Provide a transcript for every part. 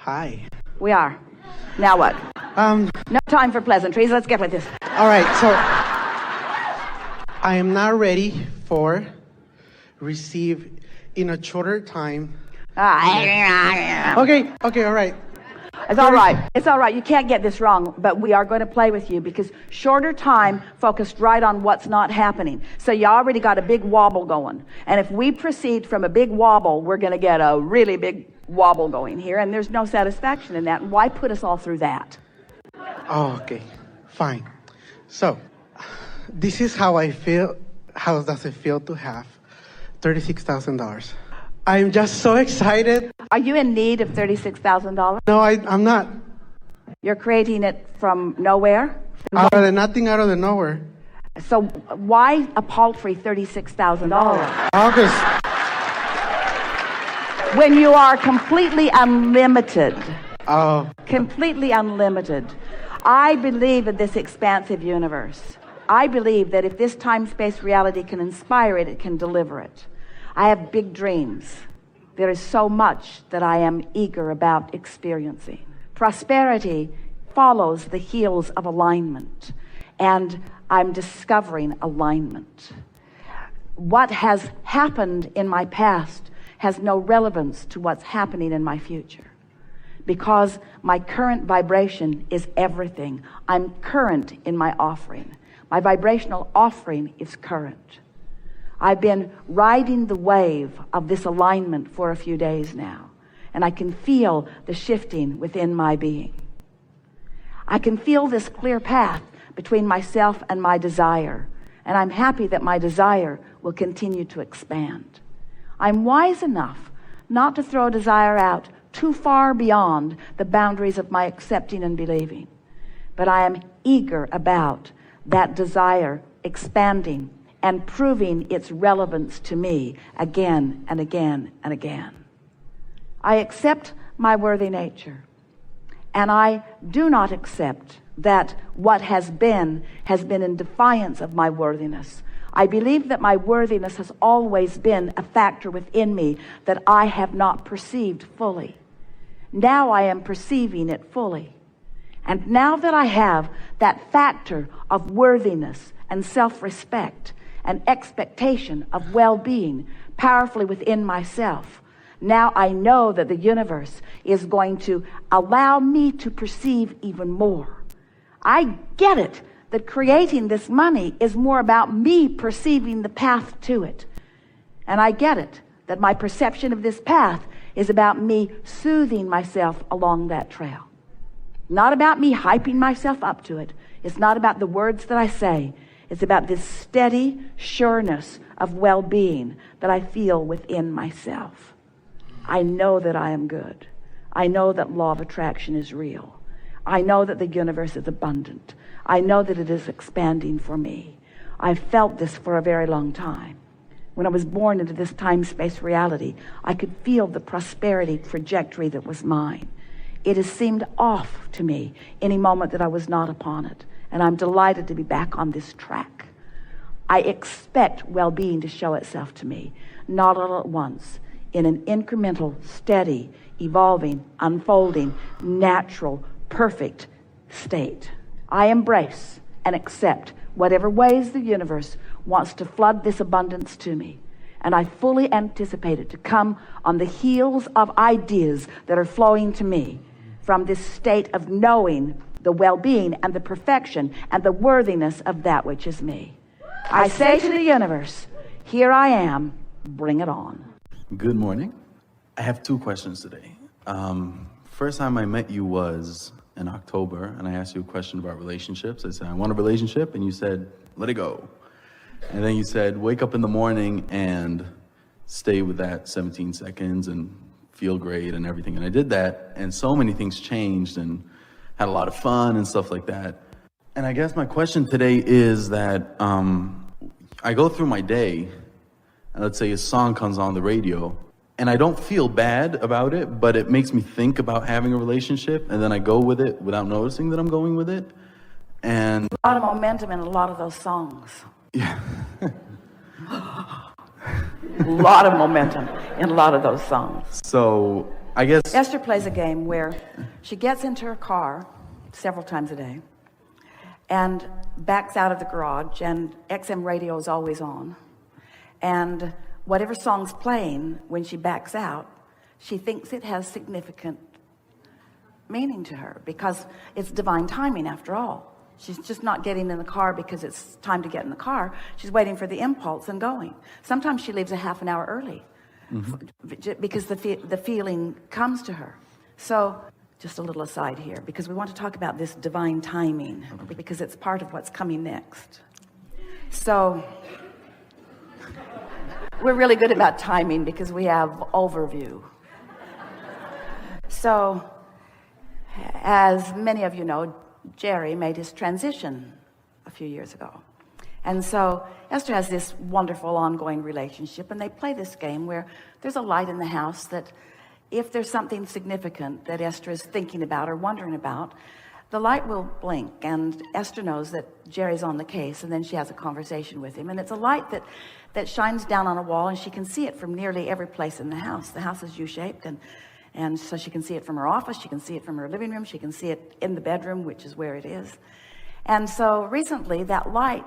Hi. We are. Now what? Um, No time for pleasantries. Let's get with this. all right, so I am now ready for receive in a shorter time. Okay, all right. It's all right. It's all right. You can't get this wrong, but we are going to play with you because shorter time focused right on what's not happening. So you already got a big wobble going. And if we proceed from a big wobble, we're going to get a really big wobble going here. And there's no satisfaction in that. Why put us all through that? Oh, okay, fine. So, this is how I feel. How does it feel to have $36,000? I'm just so excited. Are you in need of $36,000? No, I'm not. You're creating it from nowhere? Out of the nothing, out of the nowhere. So why a paltry $36,000? August. When you are completely unlimited. Oh. Completely unlimited. I believe in this expansive universe. I believe that if this time-space reality can inspire it, it can deliver it. I have big dreams. There is so much that I am eager about experiencing. Prosperity follows the heels of alignment, and I'm discovering alignment. What has happened in my past has no relevance to what's happening in my future, because my current vibration is everything. I'm current in my offering. My vibrational offering is current. I've been riding the wave of this alignment for a few days now, and I can feel the shifting within my being. I can feel this clear path between myself and my desire, and I'm happy that my desire will continue to expand. I'm wise enough not to throw desire out too far beyond the boundaries of my accepting and believing, but I am eager about that desire expanding and proving its relevance to me again and again and again. I accept my worthy nature, and I do not accept that what has been in defiance of my worthiness. I believe that my worthiness has always been a factor within me that I have not perceived fully. Now I am perceiving it fully. And now that I have that factor of worthiness and self-respect and expectation of well-being powerfully within myself, now I know that the universe is going to allow me to perceive even more. I get it that creating this money is more about me perceiving the path to it. And I get it that my perception of this path is about me soothing myself along that trail. Not about me hyping myself up to it. It's not about the words that I say. It's about this steady sureness of well-being that I feel within myself. I know that I am good. I know that law of attraction is real. I know that the universe is abundant. I know that it is expanding for me. I've felt this for a very long time. When I was born into this time-space reality, I could feel the prosperity trajectory that was mine. It has seemed off to me any moment that I was not upon it. And I'm delighted to be back on this track. I expect well-being to show itself to me, not all at once, in an incremental, steady, evolving, unfolding, natural, perfect state. I embrace and accept whatever ways the universe wants to flood this abundance to me. And I fully anticipate it to come on the heels of ideas that are flowing to me from this state of knowing the well-being and the perfection and the worthiness of that which is me. I say to the universe, here I am, bring it on. Good morning. I have two questions today. First time I met you was in October, and I asked you a question about relationships. I said, I want a relationship, and you said, let it go. And then you said, wake up in the morning and stay with that 17 seconds and feel great and everything. And I did that, and so many things changed and had a lot of fun and stuff like that. And I guess my question today is that I go through my day, and let's say a song comes on the radio, and I don't feel bad about it, but it makes me think about having a relationship, and then I go with it without noticing that I'm going with it. And a lot of momentum in a lot of those songs. Yeah. A lot of momentum in a lot of those songs. So I guess. Esther plays a game where she gets into her car several times a day and backs out of the garage, and XM radio is always on. And whatever song's playing when she backs out, she thinks it has significant meaning to her because it's divine timing after all. She's just not getting in the car because it's time to get in the car. She's waiting for the impulse and going. Sometimes she leaves a half an hour early because the feeling comes to her. So just a little aside here, because we want to talk about this divine timing because it's part of what's coming next. So we're really good about timing because we have overview. So as many of you know, Jerry made his transition a few years ago. And so Esther has this wonderful ongoing relationship, and they play this game where there's a light in the house that if there's something significant that Esther is thinking about or wondering about, the light will blink, and Esther knows that Jerry's on the case, and then she has a conversation with him. And it's a light that shines down on a wall, and she can see it from nearly every place in the house. The house is U-shaped, and so she can see it from her office, she can see it from her living room, she can see it in the bedroom, which is where it is. And so recently that light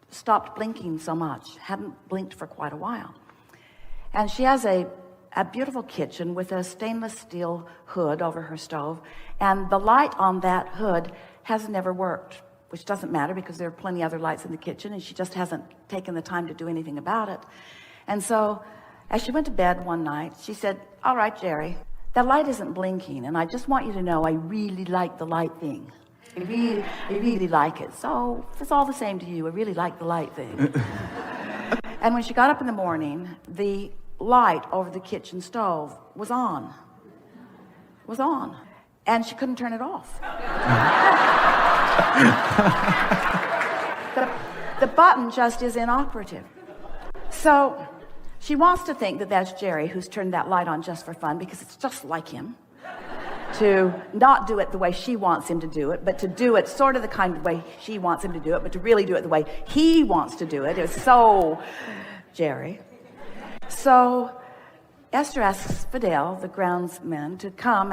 stopped blinking so much, hadn't blinked for quite a while. And she has a beautiful kitchen with a stainless steel hood over her stove, and the light on that hood has never worked, which doesn't matter because there are plenty other lights in the kitchen, and she just hasn't taken the time to do anything about it. And so as she went to bed one night, she said, "All right, Jerry, that light isn't blinking, and I just want you to know I really like the light thing. I really like it. So if it's all the same to you, I really like the light thing." And when she got up in the morning, the light over the kitchen stove was on. And she couldn't turn it off. The button just is inoperative. So she wants to think that that's Jerry who's turned that light on just for fun, because it's just like him to not do it the way she wants him to do it, but to do it sort of the kind of way she wants him to do it, but to really do it the way he wants to do it. It was so Jerry. So Esther asks Fidel, the groundsman, to come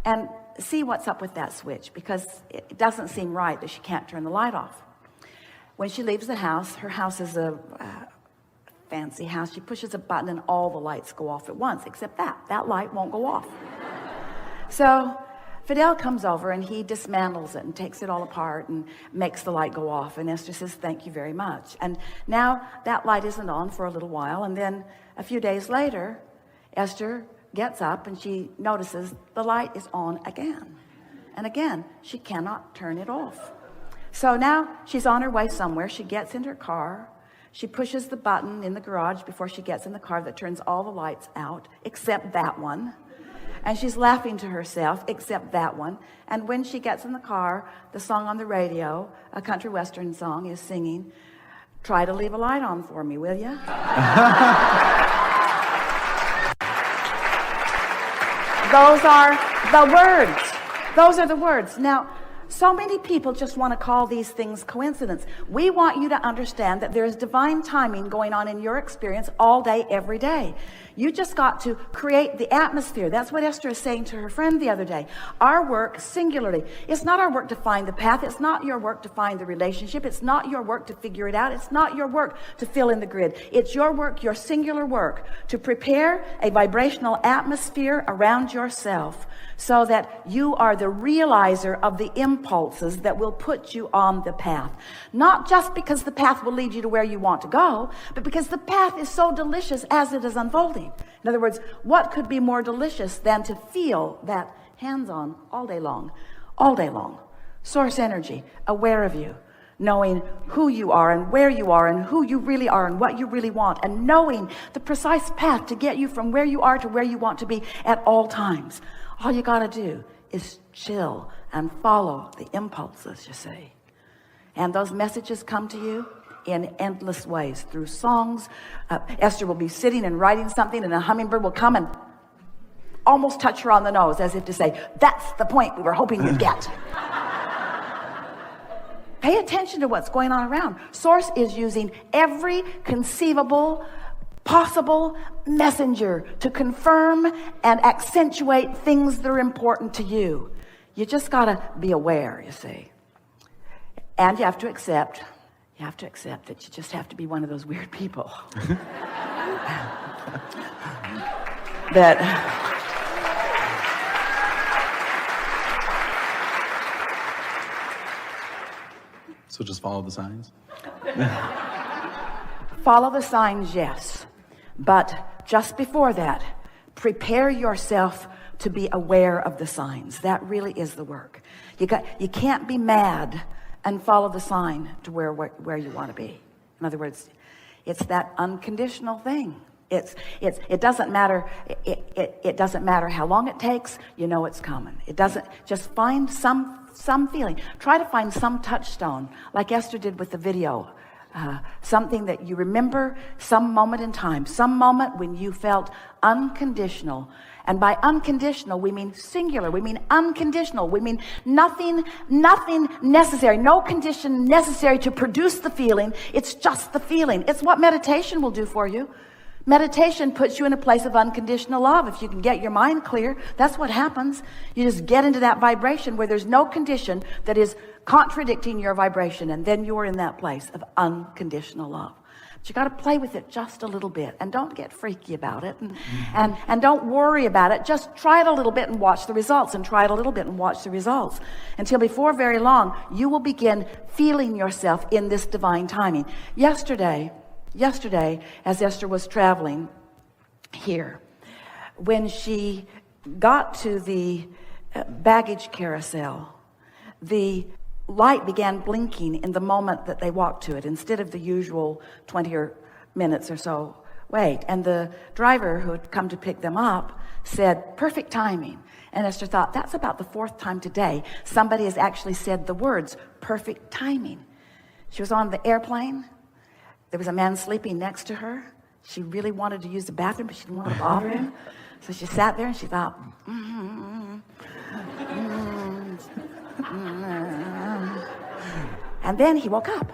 and see what's up with that switch, because it doesn't seem right that she can't turn the light off. When she leaves the house, her house is a fancy house. She pushes a button and all the lights go off at once, except that light won't go off. So Fidel comes over and he dismantles it and takes it all apart and makes the light go off. And Esther says, "Thank you very much." And now that light isn't on for a little while. And then a few days later, Esther gets up and she notices the light is on again. And again, she cannot turn it off. So now she's on her way somewhere. She gets in her car. She pushes the button in the garage before she gets in the car that turns all the lights out, except that one. And she's laughing to herself, except that one. And when she gets in the car, the song on the radio, a country western song, is singing, "Try to leave a light on for me, will ya?" Those are the words. Those are the words. Now, so many people just want to call these things coincidence. We want you to understand that there is divine timing going on in your experience all day, every day. You just got to create the atmosphere. That's what Esther is saying to her friend the other day. Our work, singularly, it's not our work to find the path. It's not your work to find the relationship. It's not your work to figure it out. It's not your work to fill in the grid. It's your work, your singular work, to prepare a vibrational atmosphere around yourself so that you are the realizer of the impulses that will put you on the path. Not just because the path will lead you to where you want to go, but because the path is so delicious as it is unfolding. In other words, what could be more delicious than to feel that hands-on all day long, source energy, aware of you, knowing who you are and where you are and who you really are and what you really want, and knowing the precise path to get you from where you are to where you want to be at all times. All you got to do is chill and follow the impulses, you see. And those messages come to you in endless ways through songs. Esther will be sitting and writing something, and a hummingbird will come and almost touch her on the nose, as if to say, "That's the point we were hoping you'd get." Pay attention to what's going on around. Source is using every conceivable possible messenger to confirm and accentuate things that are important to you. You just got to be aware, you see. And you have to accept that you just have to be one of those weird people. that So just follow the signs? Follow the signs, yes. But just before that, prepare yourself to be aware of the signs. That really is the work. You can't be mad and follow the sign to where you want to be. In other words, it's that unconditional thing. It doesn't matter. It doesn't matter how long it takes. You know it's coming. It doesn't. Just find some feeling. Try to find some touchstone, like Esther did with the video. Something that you remember, some moment in time, some moment when you felt unconditional. And by unconditional, we mean singular. We mean unconditional. We mean nothing necessary, no condition necessary to produce the feeling. It's just the feeling. It's what meditation will do for you. Meditation puts you in a place of unconditional love. If you can get your mind clear, that's what happens. You just get into that vibration where there's no condition that is contradicting your vibration, and then you're in that place of unconditional love. But you got to play with it just a little bit, and don't get freaky about it, and don't worry about it. Just try it a little bit and watch the results, and try it a little bit and watch the results, until before very long you will begin feeling yourself in this divine timing. Yesterday, as Esther was traveling here, when she got to the baggage carousel, the light began blinking in the moment that they walked to it, instead of the usual 20 minutes or so wait. And the driver who had come to pick them up said, "Perfect timing." And Esther thought, that's about the fourth time today somebody has actually said the words, "perfect timing." She was on the airplane. There was a man sleeping next to her. She really wanted to use the bathroom, but she didn't want to bother him. So she sat there and she thought, And then he woke up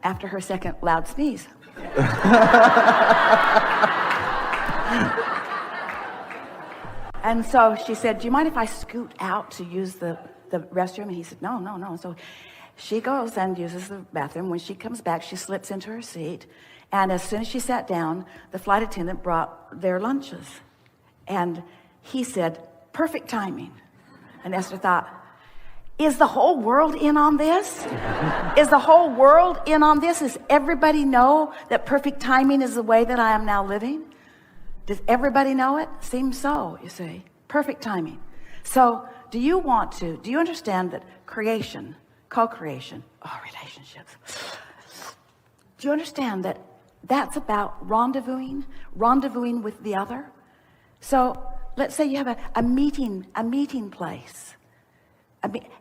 after her second loud sneeze. And so she said, "Do you mind if I scoot out to use the restroom?" And he said, no. So she goes and uses the bathroom. When she comes back, she slips into her seat. And as soon as she sat down, the flight attendant brought their lunches. And he said, "Perfect timing." And Esther thought, is the whole world in on this? Is the whole world in on this? Does everybody know that perfect timing is the way that I am now living? Does everybody know it? Seems so, you see. Perfect timing. So do you understand that creation, co-creation, relationships, do you understand that that's about rendezvousing with the other? So let's say you have a meeting place.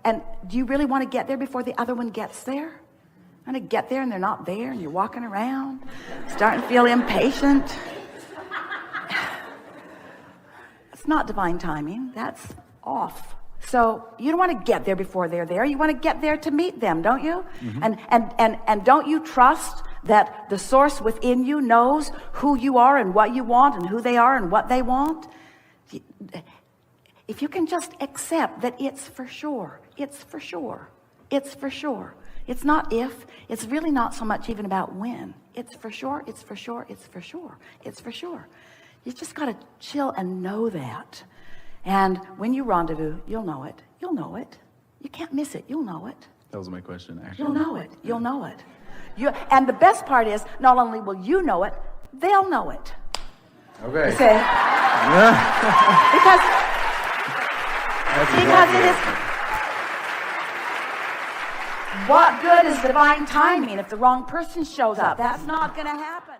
And do you really want to get there before the other one gets there? Want to get there and they're not there, and you're walking around, starting to feel impatient. It's not divine timing. That's off. So you don't want to get there before they're there. You want to get there to meet them, don't you? Mm-hmm. And don't you trust that the source within you knows who you are and what you want and who they are and what they want? If you can just accept that it's for sure. It's not if. It's really not so much even about when. It's for sure. You just got to chill and know that. And when you rendezvous, you'll know it. You can't miss it. You'll know it. That was my question, actually. You'll know it. And the best part is, not only will you know it, they'll know it. Okay. You see? Because it is, what good is divine timing if the wrong person shows up? That's not going to happen.